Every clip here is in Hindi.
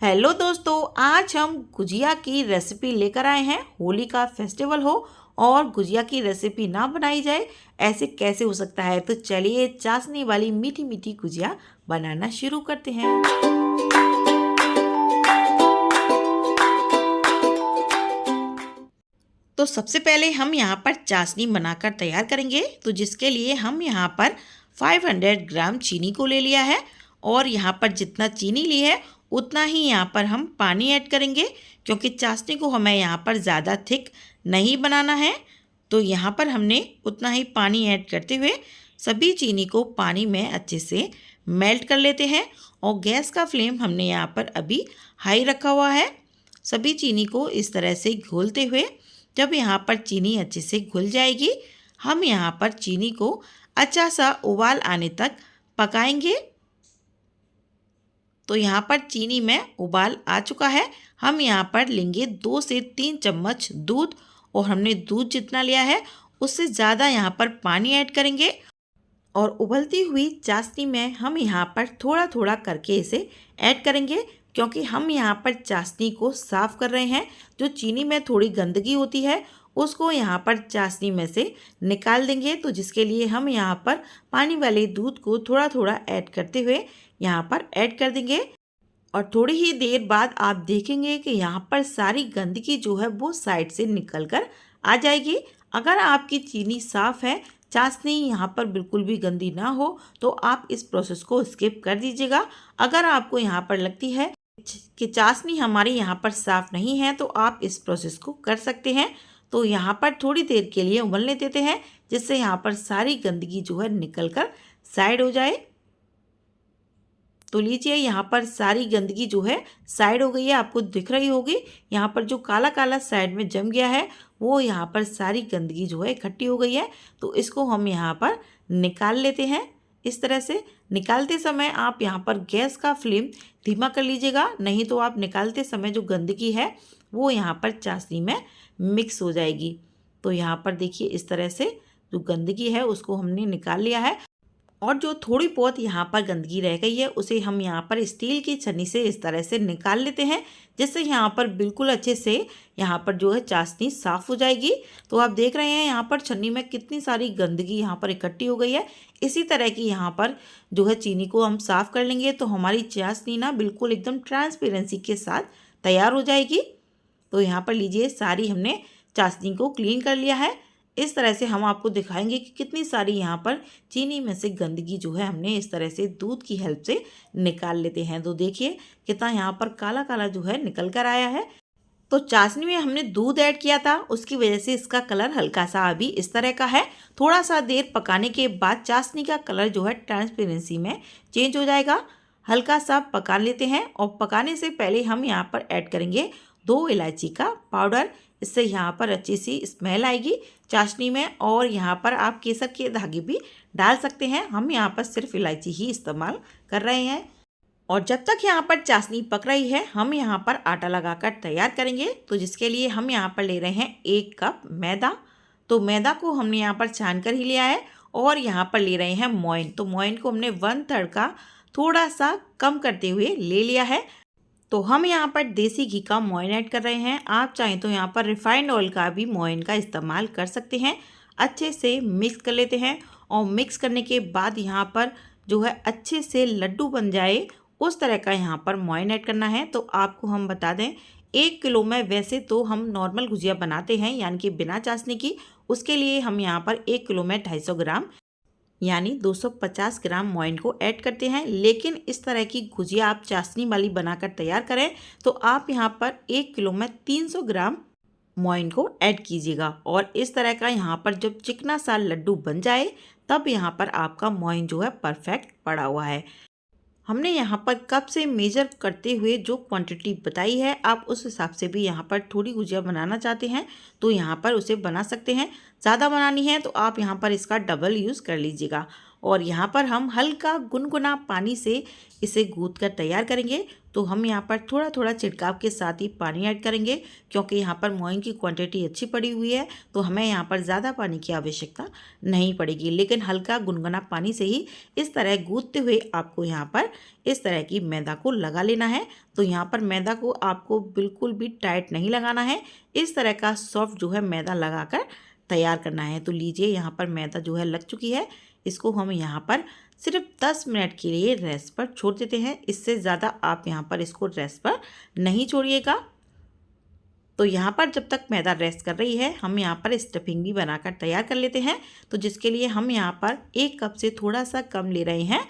हेलो दोस्तों, आज हम गुजिया की रेसिपी लेकर आए हैं। होली का फेस्टिवल हो और गुजिया की रेसिपी ना बनाई जाए, ऐसे कैसे हो सकता है। तो चलिए चाशनी वाली मीठी मीठी गुजिया बनाना शुरू करते हैं। तो सबसे पहले हम यहाँ पर चाशनी बनाकर तैयार करेंगे। तो जिसके लिए हम यहाँ पर 500 ग्राम चीनी को ले लिया है और यहाँ पर जितना चीनी ली है उतना ही यहाँ पर हम पानी ऐड करेंगे, क्योंकि चाशनी को हमें यहाँ पर ज़्यादा थिक नहीं बनाना है। तो यहाँ पर हमने उतना ही पानी ऐड करते हुए सभी चीनी को पानी में अच्छे से मेल्ट कर लेते हैं। और गैस का फ्लेम हमने यहाँ पर अभी हाई रखा हुआ है। सभी चीनी को इस तरह से घोलते हुए जब यहाँ पर चीनी अच्छे से घुल जाएगी, हम यहाँ पर चीनी को अच्छा सा उबाल आने तक पकाएंगे। तो यहाँ पर चीनी में उबाल आ चुका है। हम यहाँ पर लेंगे 2 से 3 चम्मच दूध और हमने दूध जितना लिया है उससे ज़्यादा यहाँ पर पानी ऐड करेंगे। और उबलती हुई चाशनी में हम यहाँ पर थोड़ा थोड़ा करके इसे ऐड करेंगे, क्योंकि हम यहाँ पर चाशनी को साफ़ कर रहे हैं। जो चीनी में थोड़ी गंदगी होती है उसको यहाँ पर चाशनी में से निकाल देंगे। तो जिसके लिए हम यहाँ पर पानी वाले दूध को थोड़ा थोड़ा ऐड करते हुए यहाँ पर ऐड कर देंगे। और थोड़ी ही देर बाद आप देखेंगे कि यहाँ पर सारी गंदगी जो है वो साइड से निकल कर आ जाएगी। अगर आपकी चीनी साफ़ है, चाशनी यहाँ पर बिल्कुल भी गंदी ना हो, तो आप इस प्रोसेस को स्किप कर दीजिएगा। अगर आपको यहाँ पर लगती है कि चाशनी हमारी यहाँ पर साफ़ नहीं है तो आप इस प्रोसेस को कर सकते हैं। तो यहाँ पर थोड़ी देर के लिए उबलने देते हैं, जिससे यहाँ पर सारी गंदगी जो है निकल कर साइड हो जाए। तो लीजिए यहाँ पर सारी गंदगी जो है साइड हो गई है, आपको दिख रही होगी। यहाँ पर जो काला काला साइड में जम गया है वो यहाँ पर सारी गंदगी जो है इकट्ठी हो गई है। तो इसको हम यहाँ पर निकाल लेते हैं। इस तरह से निकालते समय आप यहाँ पर गैस का फ्लेम धीमा कर लीजिएगा, नहीं तो आप निकालते समय जो गंदगी है वो यहाँ पर चाशनी में मिक्स हो जाएगी। तो यहाँ पर देखिए इस तरह से जो गंदगी है उसको हमने निकाल लिया है। और जो थोड़ी बहुत यहाँ पर गंदगी रह गई है उसे हम यहाँ पर स्टील की छन्नी से इस तरह से निकाल लेते हैं, जिससे यहाँ पर बिल्कुल अच्छे से यहाँ पर जो है चाशनी साफ़ हो जाएगी। तो आप देख रहे हैं यहाँ पर छन्नी में कितनी सारी गंदगी यहाँ पर इकट्ठी हो गई है। इसी तरह की यहाँ पर जो है चीनी को हम साफ़ कर लेंगे तो हमारी चाशनी ना बिल्कुल एकदम ट्रांसपेरेंसी के साथ तैयार हो जाएगी। तो यहाँ पर लीजिए सारी हमने चाशनी को क्लीन कर लिया है। इस तरह से हम आपको दिखाएंगे कि कितनी सारी यहाँ पर चीनी में से गंदगी जो है हमने इस तरह से दूध की हेल्प से निकाल लेते हैं। तो देखिए कितना यहाँ पर काला काला जो है निकल कर आया है। तो चाशनी में हमने दूध ऐड किया था, उसकी वजह से इसका कलर हल्का सा अभी इस तरह का है। थोड़ा सा देर पकाने के बाद चाशनी का कलर जो है ट्रांसपेरेंसी में चेंज हो जाएगा। हल्का सा पका लेते हैं और पकाने से पहले हम यहाँ पर ऐड करेंगे 2 इलायची का पाउडर। इससे यहाँ पर अच्छी सी स्मेल आएगी चाशनी में। और यहाँ पर आप केसर के धागे भी डाल सकते हैं, हम यहाँ पर सिर्फ इलायची ही इस्तेमाल कर रहे हैं। और जब तक यहाँ पर चाशनी पक रही है हम यहाँ पर आटा लगाकर तैयार करेंगे। तो जिसके लिए हम यहाँ पर ले रहे हैं 1 कप मैदा। तो मैदा को हमने यहाँ पर छान कर ही लिया है। और यहाँ पर ले रहे हैं मोइन। तो मोइन को हमने 1/3 का थोड़ा सा कम करते हुए ले लिया है। तो हम यहाँ पर देसी घी का मोइन ऐड कर रहे हैं। आप चाहें तो यहाँ पर रिफाइंड ऑयल का भी मोइन का इस्तेमाल कर सकते हैं। अच्छे से मिक्स कर लेते हैं और मिक्स करने के बाद यहाँ पर जो है अच्छे से लड्डू बन जाए उस तरह का यहाँ पर मोइन ऐड करना है। तो आपको हम बता दें 1 किलो में वैसे तो हम नॉर्मल गुजिया बनाते हैं यानी कि बिना चाशनी की, उसके लिए हम यहाँ पर 1 किलो में 250 ग्राम यानी 250 ग्राम मोइन को ऐड करते हैं। लेकिन इस तरह की गुजिया आप चाशनी वाली बनाकर तैयार करें तो आप यहाँ पर 1 किलो में 300 ग्राम मोइन को ऐड कीजिएगा। और इस तरह का यहाँ पर जब चिकना सा लड्डू बन जाए तब यहाँ पर आपका मोइन जो है परफेक्ट पड़ा हुआ है। हमने यहाँ पर कप से मेजर करते हुए जो क्वांटिटी बताई है, आप उस हिसाब से भी यहाँ पर थोड़ी गुजिया बनाना चाहते हैं तो यहाँ पर उसे बना सकते हैं। ज़्यादा बनानी है तो आप यहाँ पर इसका डबल यूज़ कर लीजिएगा। और यहाँ पर हम हल्का गुनगुना पानी से इसे गूंथ कर तैयार करेंगे। तो हम यहाँ पर थोड़ा थोड़ा छिड़काव के साथ ही पानी ऐड करेंगे, क्योंकि यहाँ पर मोइन की क्वांटिटी अच्छी पड़ी हुई है, तो हमें यहाँ पर ज़्यादा पानी की आवश्यकता नहीं पड़ेगी। लेकिन हल्का गुनगुना पानी से ही इस तरह गूंथते हुए आपको यहाँ पर इस तरह की मैदा को लगा लेना है। तो यहाँ पर मैदा को आपको बिल्कुल भी टाइट नहीं लगाना है, इस तरह का सॉफ्ट जो है मैदा लगाकर तैयार करना है। तो लीजिए यहाँ पर मैदा जो है लग चुकी है, इसको हम यहाँ पर सिर्फ 10 मिनट के लिए रेस्ट पर छोड़ देते हैं। इससे ज़्यादा आप यहाँ पर इसको रेस्ट पर नहीं छोड़िएगा। तो यहाँ पर जब तक मैदा रेस्ट कर रही है, हम यहाँ पर स्टफिंग भी बनाकर तैयार कर लेते हैं। तो जिसके लिए हम यहाँ पर 1 कप से थोड़ा सा कम ले रहे हैं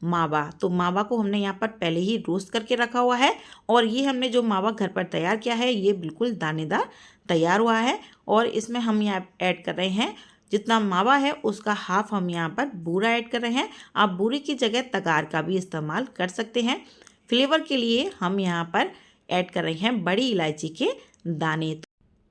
मावा। तो मावा को हमने यहाँ पर पहले ही रोस्ट करके रखा हुआ है, और ये हमने जो मावा घर पर तैयार किया है ये बिल्कुल दानेदार तैयार हुआ है। और इसमें हम यहाँ ऐड कर रहे हैं, जितना मावा है उसका हाफ हम यहाँ पर बूरा ऐड कर रहे हैं। आप बूरे की जगह तगार का भी इस्तेमाल कर सकते हैं। फ्लेवर के लिए हम यहाँ पर ऐड कर रहे हैं बड़ी इलायची के दाने।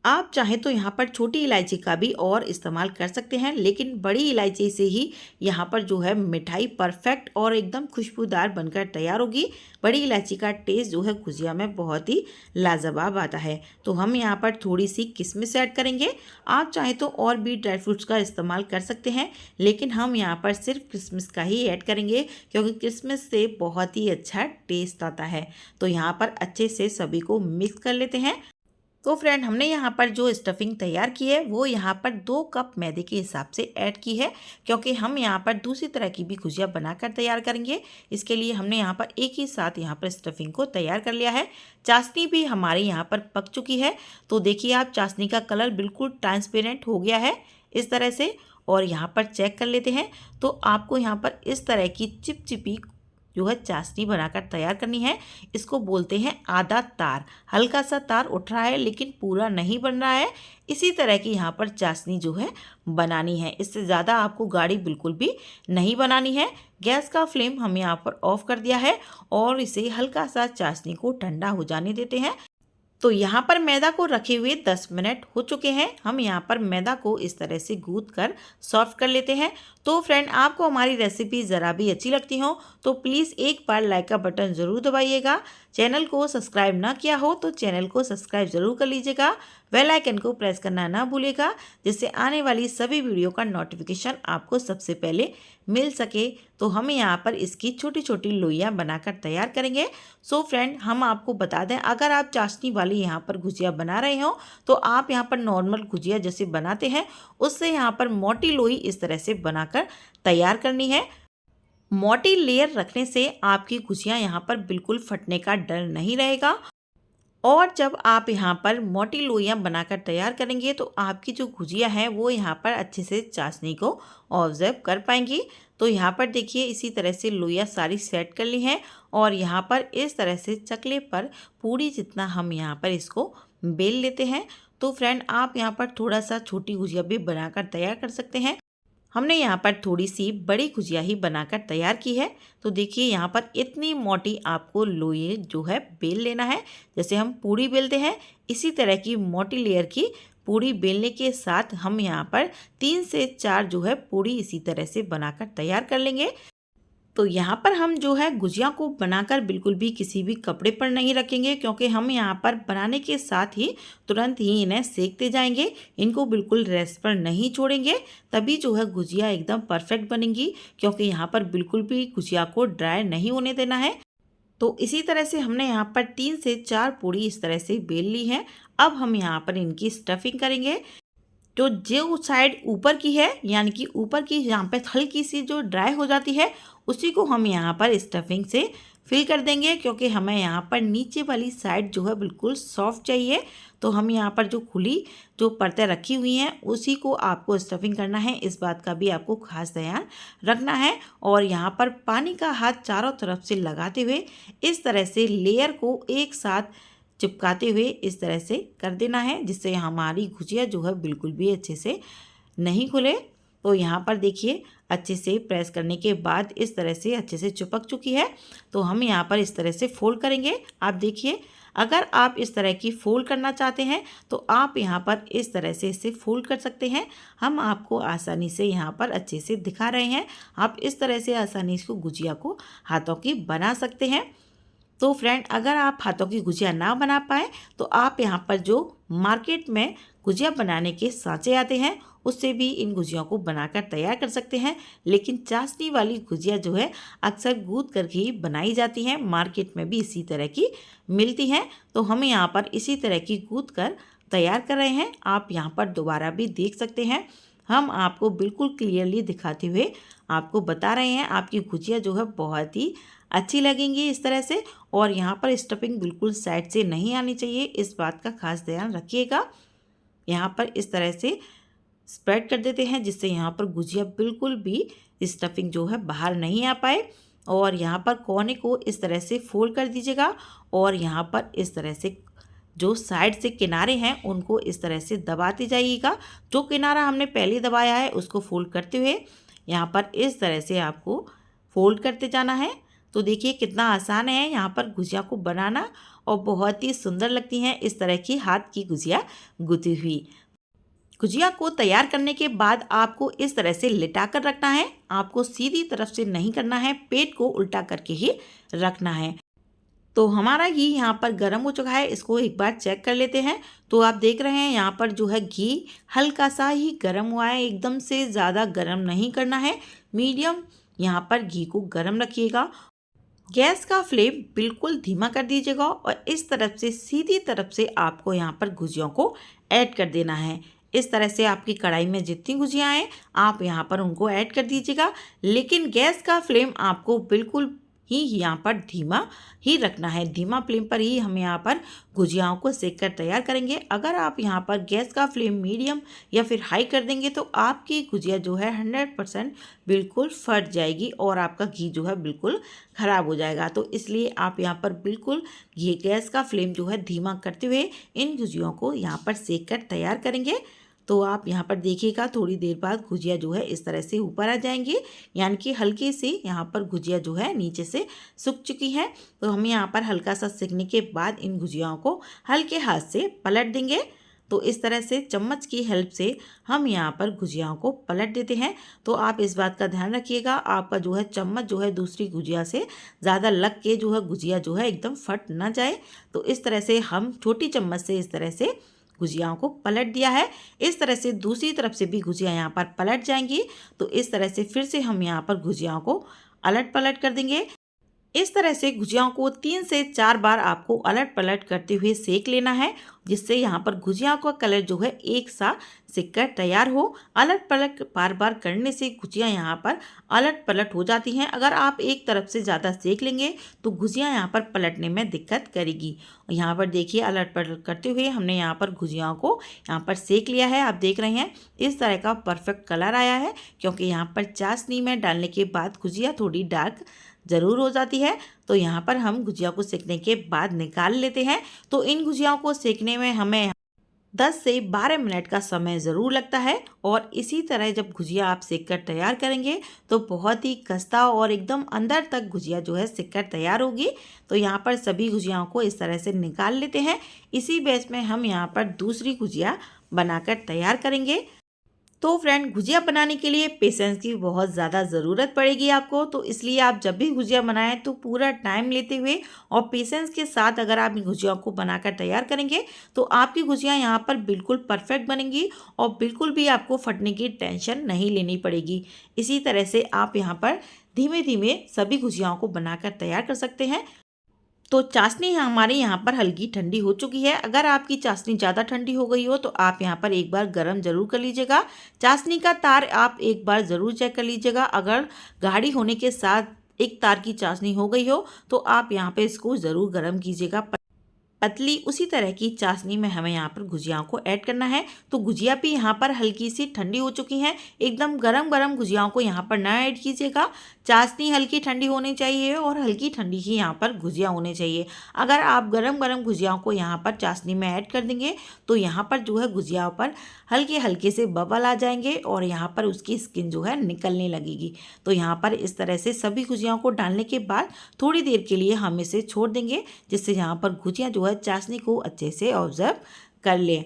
आप चाहें तो यहाँ पर छोटी इलायची का भी और इस्तेमाल कर सकते हैं, लेकिन बड़ी इलायची से ही यहाँ पर जो है मिठाई परफेक्ट और एकदम खुशबूदार बनकर तैयार होगी। बड़ी इलायची का टेस्ट जो है गुजिया में बहुत ही लाजवाब आता है। तो हम यहाँ पर थोड़ी सी किशमिश ऐड करेंगे। आप चाहें तो और भी ड्राई फ्रूट्स का इस्तेमाल कर सकते हैं, लेकिन हम यहाँ पर सिर्फ किशमिश का ही ऐड करेंगे, क्योंकि किशमिश से बहुत ही अच्छा टेस्ट आता है। तो यहाँ पर अच्छे से सभी को मिक्स कर लेते हैं। तो फ्रेंड, हमने यहाँ पर जो स्टफिंग तैयार की है वो यहाँ पर 2 कप मैदे के हिसाब से ऐड की है, क्योंकि हम यहाँ पर दूसरी तरह की भी गुजिया बनाकर तैयार करेंगे। इसके लिए हमने यहाँ पर एक ही साथ यहाँ पर स्टफिंग को तैयार कर लिया है। चाशनी भी हमारी यहाँ पर पक चुकी है। तो देखिए आप, चाशनी का कलर बिल्कुल ट्रांसपेरेंट हो गया है इस तरह से। और यहाँ पर चेक कर लेते हैं, तो आपको यहाँ पर इस तरह की चिपचिपी जो है चाशनी बनाकर तैयार करनी है। इसको बोलते हैं आधा तार। हल्का सा तार उठ रहा है लेकिन पूरा नहीं बन रहा है। इसी तरह की यहाँ पर चाशनी जो है बनानी है। इससे ज़्यादा आपको गाढ़ी बिल्कुल भी नहीं बनानी है। गैस का फ्लेम हम यहाँ पर ऑफ कर दिया है और इसे हल्का सा चाशनी को ठंडा हो जाने देते हैं। तो यहाँ पर मैदा को रखे हुए 10 मिनट हो चुके हैं। हम यहाँ पर मैदा को इस तरह से गूंथ कर सॉफ्ट कर लेते हैं। तो फ्रेंड, आपको हमारी रेसिपी ज़रा भी अच्छी लगती हो तो प्लीज़ एक बार लाइक का बटन ज़रूर दबाइएगा। चैनल को सब्सक्राइब ना किया हो तो चैनल को सब्सक्राइब ज़रूर कर लीजिएगा। बेल आइकन को प्रेस करना ना भूलिएगा, जिससे आने वाली सभी वीडियो का नोटिफिकेशन आपको सबसे पहले मिल सके। तो हम यहाँ पर इसकी छोटी छोटी लोइयाँ बनाकर तैयार करेंगे। सो फ्रेंड, हम आपको बता दें, अगर आप चाशनी वाली यहाँ पर गुजिया बना रहे हो तो आप यहाँ पर नॉर्मल गुजिया जैसे बनाते हैं उससे यहाँ पर मोटी लोई इस तरह से बनाकर तैयार करनी है। मोटी लेयर रखने से आपकी गुजिया यहाँ पर बिल्कुल फटने का डर नहीं रहेगा। और जब आप यहाँ पर मोटी लोइयाँ बनाकर तैयार करेंगे तो आपकी जो गुजिया है वो यहाँ पर अच्छे से चाशनी को ऑब्जर्व कर पाएंगी। तो यहाँ पर देखिए, इसी तरह से लोइयाँ सारी सेट कर ली हैं और यहाँ पर इस तरह से चकले पर पूरी जितना हम यहाँ पर इसको बेल लेते हैं। तो फ्रेंड, आप यहाँ पर थोड़ा सा छोटी गुजिया भी बनाकर तैयार कर सकते हैं। हमने यहाँ पर थोड़ी सी बड़ी गुजिया ही बनाकर तैयार की है। तो देखिए, यहाँ पर इतनी मोटी आपको लोई जो है बेल लेना है। जैसे हम पूड़ी बेलते हैं इसी तरह की मोटी लेयर की पूड़ी बेलने के साथ हम यहाँ पर 3 से 4 जो है पूड़ी इसी तरह से बनाकर तैयार कर लेंगे। तो यहाँ पर हम जो है गुजिया को बनाकर बिल्कुल भी किसी भी कपड़े पर नहीं रखेंगे, क्योंकि हम यहाँ पर बनाने के साथ ही तुरंत ही इन्हें सेकते जाएंगे। इनको बिल्कुल रेस्ट पर नहीं छोड़ेंगे, तभी जो है गुजिया एकदम परफेक्ट बनेंगी, क्योंकि यहाँ पर बिल्कुल भी गुजिया को ड्राई नहीं होने देना है। तो इसी तरह से हमने यहाँ पर 3 से 4 पूड़ी इस तरह से बेल ली है। अब हम यहाँ पर इनकी स्टफिंग करेंगे। तो जो साइड ऊपर की है, यानी कि ऊपर की यहाँ पे हल्की सी जो ड्राई हो जाती है, उसी को हम यहाँ पर स्टफिंग से फिल कर देंगे, क्योंकि हमें यहाँ पर नीचे वाली साइड जो है बिल्कुल सॉफ्ट चाहिए। तो हम यहाँ पर जो खुली जो परतें रखी हुई हैं उसी को आपको स्टफिंग करना है, इस बात का भी आपको खास ध्यान रखना है। और यहाँ पर पानी का हाथ चारों तरफ से लगाते हुए इस तरह से लेयर को एक साथ चिपकाते हुए इस तरह से कर देना है, जिससे हमारी गुजिया जो है बिल्कुल भी अच्छे से नहीं खुले। तो यहाँ पर देखिए, अच्छे से प्रेस करने के बाद इस तरह से अच्छे से चिपक चुकी है। तो हम यहाँ पर इस तरह से फोल्ड करेंगे। आप देखिए, अगर आप इस तरह की फोल्ड करना चाहते हैं तो आप यहाँ पर इस तरह से इसे फोल्ड कर सकते हैं। हम आपको आसानी से यहाँ पर अच्छे से दिखा रहे हैं। आप इस तरह से आसानी से गुजिया को हाथों की बना सकते हैं। तो फ्रेंड, अगर आप हाथों की गुजिया ना बना पाए तो आप यहाँ पर जो मार्केट में गुजिया बनाने के सांचे आते हैं उससे भी इन गुजियों को बनाकर तैयार कर सकते हैं। लेकिन चाशनी वाली गुजिया जो है अक्सर गूंद करके ही बनाई जाती हैं, मार्केट में भी इसी तरह की मिलती हैं। तो हम यहाँ पर इसी तरह की गूंद कर तैयार कर रहे हैं। आप यहाँ पर दोबारा भी देख सकते हैं। हम आपको बिल्कुल क्लियरली दिखाते हुए आपको बता रहे हैं। आपकी गुजिया जो है बहुत ही अच्छी लगेंगी इस तरह से। और यहाँ पर स्टफिंग बिल्कुल साइड से नहीं आनी चाहिए, इस बात का खास ध्यान रखिएगा। यहाँ पर इस तरह से स्प्रेड कर देते हैं जिससे यहाँ पर गुजिया बिल्कुल भी स्टफिंग जो है बाहर नहीं आ पाए। और यहाँ पर कोने को इस तरह से फोल्ड कर दीजिएगा और यहाँ पर इस तरह से जो साइड से किनारे हैं उनको इस तरह से दबाते जाइएगा। जो किनारा हमने पहले दबाया है उसको फोल्ड करते हुए यहाँ पर इस तरह से आपको फोल्ड करते जाना है। तो देखिए कितना आसान है यहाँ पर गुजिया को बनाना और बहुत ही सुंदर लगती हैं इस तरह की हाथ की गुजिया गुथी हुई। गुजिया को तैयार करने के बाद आपको इस तरह से लिटा कर रखना है। आपको सीधी तरफ से नहीं करना है, पेट को उल्टा करके ही रखना है। तो हमारा घी यहाँ पर गर्म हो चुका है, इसको एक बार चेक कर लेते हैं। तो आप देख रहे हैं यहाँ पर जो है घी हल्का सा ही गर्म हुआ है, एकदम से ज़्यादा गर्म नहीं करना है। मीडियम यहाँ पर घी को गर्म रखिएगा। गैस का फ्लेम बिल्कुल धीमा कर दीजिएगा और इस तरफ से सीधी तरफ से आपको यहाँ पर गुजियों को ऐड कर देना है। इस तरह से आपकी कढ़ाई में जितनी गुजियाँ आए आप यहाँ पर उनको ऐड कर दीजिएगा। लेकिन गैस का फ्लेम आपको बिल्कुल ही यहाँ पर धीमा ही रखना है। धीमा फ्लेम पर ही हम यहाँ पर गुजियाओं को सेक कर तैयार करेंगे। अगर आप यहाँ पर गैस का फ्लेम मीडियम या फिर हाई कर देंगे तो आपकी गुजिया जो है 100% बिल्कुल फट जाएगी और आपका घी जो है बिल्कुल ख़राब हो जाएगा। तो इसलिए आप यहाँ पर बिल्कुल घी गैस का फ्लेम जो है धीमा करते हुए इन गुजियों को यहाँ पर सेक कर तैयार करेंगे। तो आप यहाँ पर देखिएगा थोड़ी देर बाद गुजिया जो है इस तरह से ऊपर आ जाएंगी, यानी कि हल्की सी यहाँ पर गुजिया जो है नीचे से सूख चुकी है। तो हम यहाँ पर हल्का सा सेकने के बाद इन गुजियाओं को हल्के हाथ से पलट देंगे। तो इस तरह से चम्मच की हेल्प से हम यहाँ पर गुजियाओं को पलट देते हैं। तो आप इस बात का ध्यान रखिएगा, आपका जो है चम्मच जो है दूसरी गुजिया से ज़्यादा लग के जो है गुजिया जो है एकदम फट ना जाए। तो इस तरह से हम छोटी चम्मच से इस तरह से गुजियाओं को पलट दिया है। इस तरह से दूसरी तरफ से भी गुजिया यहाँ पर पलट जाएंगी। तो इस तरह से फिर से हम यहाँ पर गुजियाओं को अलट पलट कर देंगे। इस तरह से गुजियाओं को 3 से 4 बार आपको अलट पलट करते हुए सेक लेना है, जिससे यहाँ पर गुजिया का कलर जो है एक सा सिक कर तैयार हो। अलट पलट बार बार करने से गुजिया यहाँ पर अलट पलट हो जाती हैं। अगर आप एक तरफ से ज़्यादा सेक लेंगे तो गुजिया यहाँ पर पलटने में दिक्कत करेगी। यहाँ पर देखिए अलट पलट करते हुए हमने यहाँ पर गुजियाओं को यहाँ पर सेक लिया है। आप देख रहे हैं इस तरह का परफेक्ट कलर आया है, क्योंकि यहाँ पर चाशनी में डालने के बाद गुजिया थोड़ी डार्क ज़रूर हो जाती है। तो यहाँ पर हम गुजिया को सेकने के बाद निकाल लेते हैं। तो इन गुजियाओं को सेकने में हमें 10 से 12 मिनट का समय ज़रूर लगता है। और इसी तरह जब गुजिया आप सेक कर तैयार करेंगे तो बहुत ही खस्ता और एकदम अंदर तक गुजिया जो है सेक कर तैयार होगी। तो यहाँ पर सभी गुजियाओं को इस तरह से निकाल लेते हैं। इसी बैच में हम यहाँ पर दूसरी गुजिया बनाकर तैयार करेंगे। तो फ्रेंड, गुजिया बनाने के लिए पेशेंस की बहुत ज़्यादा ज़रूरत पड़ेगी आपको। तो इसलिए आप जब भी गुजिया बनाएं तो पूरा टाइम लेते हुए और पेशेंस के साथ अगर आप गुजिया को बनाकर तैयार करेंगे तो आपकी गुजिया यहाँ पर बिल्कुल परफेक्ट बनेंगी और बिल्कुल भी आपको फटने की टेंशन नहीं लेनी पड़ेगी। इसी तरह से आप यहाँ पर धीमे धीमे सभी गुजियाओं को बनाकर तैयार कर सकते हैं। तो चाशनी हमारे यहाँ पर हल्की ठंडी हो चुकी है। अगर आपकी चाशनी ज़्यादा ठंडी हो गई हो तो आप यहाँ पर एक बार गर्म ज़रूर कर लीजिएगा। चाशनी का तार आप एक बार ज़रूर चेक कर लीजिएगा। अगर गाढ़ी होने के साथ एक तार की चाशनी हो गई हो तो आप यहाँ पे इसको ज़रूर गर्म कीजिएगा। पतली उसी तरह की चाशनी में हमें यहाँ पर गुजियाओं को ऐड करना है। तो गुजिया भी यहाँ पर हल्की सी ठंडी हो चुकी हैं। एकदम गरम गरम गुजियाओं को यहाँ पर ना ऐड कीजिएगा। चाशनी हल्की ठंडी होनी चाहिए और हल्की ठंडी ही यहाँ पर गुजिया होनी चाहिए। अगर आप गरम गरम गुजियाओं को यहाँ पर चाशनी में ऐड कर देंगे तो यहाँ पर जो है गुजियाओं पर हल्के हल्के से बबल आ जाएंगे और यहाँ पर उसकी स्किन जो है निकलने लगेगी। तो यहाँ पर इस तरह से सभी गुजियाओं को डालने के बाद थोड़ी देर के लिए हम इसे छोड़ देंगे, जिससे यहाँ पर गुजिया जो है चाशनी को अच्छे से ऑब्जर्व कर ले।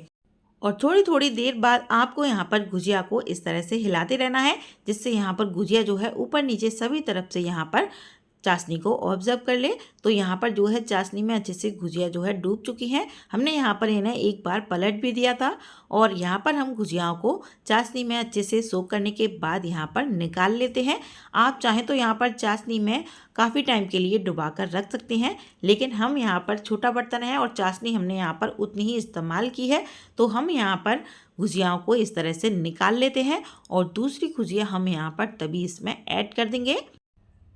और थोड़ी थोड़ी देर बाद आपको यहाँ पर गुजिया को इस तरह से हिलाते रहना है, जिससे यहाँ पर गुजिया जो है ऊपर नीचे सभी तरफ से यहाँ पर चाशनी को ऑब्जर्व कर ले। तो यहाँ पर जो है चाशनी में अच्छे से गुजिया जो है डूब चुकी हैं। हमने यहाँ पर इन्हें एक बार पलट भी दिया था और यहाँ पर हम गुजियाओं को चाशनी में अच्छे से सोक करने के बाद यहाँ पर निकाल लेते हैं। आप चाहें तो यहाँ पर चाशनी में काफ़ी टाइम के लिए डुबा कर रख सकते हैं, लेकिन हम यहाँ पर छोटा बर्तन है और चाशनी हमने यहाँ पर उतनी ही इस्तेमाल की है, तो हम यहाँ पर गुजियाओं को इस तरह से निकाल लेते हैं और दूसरी गुजिया हम यहाँ पर तभी इसमें ऐड कर देंगे।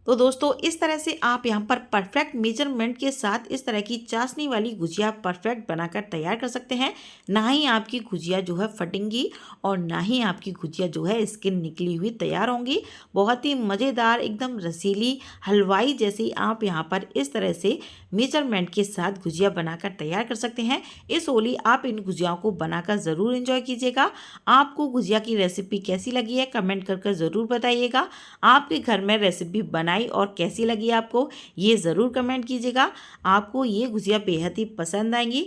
तो दोस्तों इस तरह से आप यहाँ पर परफेक्ट मेजरमेंट के साथ इस तरह की चाशनी वाली गुजिया परफेक्ट बनाकर तैयार कर सकते हैं। ना ही आपकी गुजिया जो है फटेंगी और ना ही आपकी गुजिया जो है स्किन निकली हुई तैयार होंगी। बहुत ही मज़ेदार एकदम रसीली हलवाई जैसी आप यहाँ पर इस तरह से मेजरमेंट के साथ गुजिया बनाकर तैयार कर सकते हैं। इस होली आप इन गुजियाओं को बनाकर ज़रूर एंजॉय कीजिएगा। आपको गुजिया की रेसिपी कैसी लगी है कमेंट करके ज़रूर बताइएगा। आपके घर में रेसिपी बनाई और कैसी लगी आपको ये ज़रूर कमेंट कीजिएगा। आपको ये गुजिया बेहद ही पसंद आएंगी।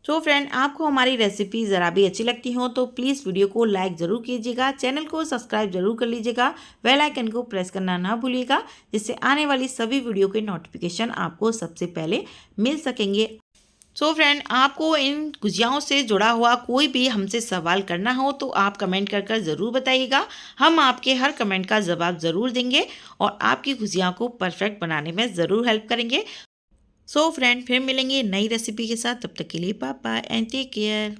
तो फ्रेंड आपको हमारी रेसिपी ज़रा भी अच्छी लगती हो तो प्लीज़ वीडियो को लाइक ज़रूर कीजिएगा, चैनल को सब्सक्राइब ज़रूर कर लीजिएगा, बेल आइकन को प्रेस करना ना भूलिएगा, जिससे आने वाली सभी वीडियो के नोटिफिकेशन आपको सबसे पहले मिल सकेंगे। सो फ्रेंड आपको इन गुजियाओं से जुड़ा हुआ कोई भी हमसे सवाल करना हो तो आप कमेंट कर ज़रूर बताइएगा। हम आपके हर कमेंट का जवाब ज़रूर देंगे और आपकी गुजियाओं को परफेक्ट बनाने में ज़रूर हेल्प करेंगे। सो फ्रेंड फिर मिलेंगे नई रेसिपी के साथ, तब तक के लिए bye bye and take care.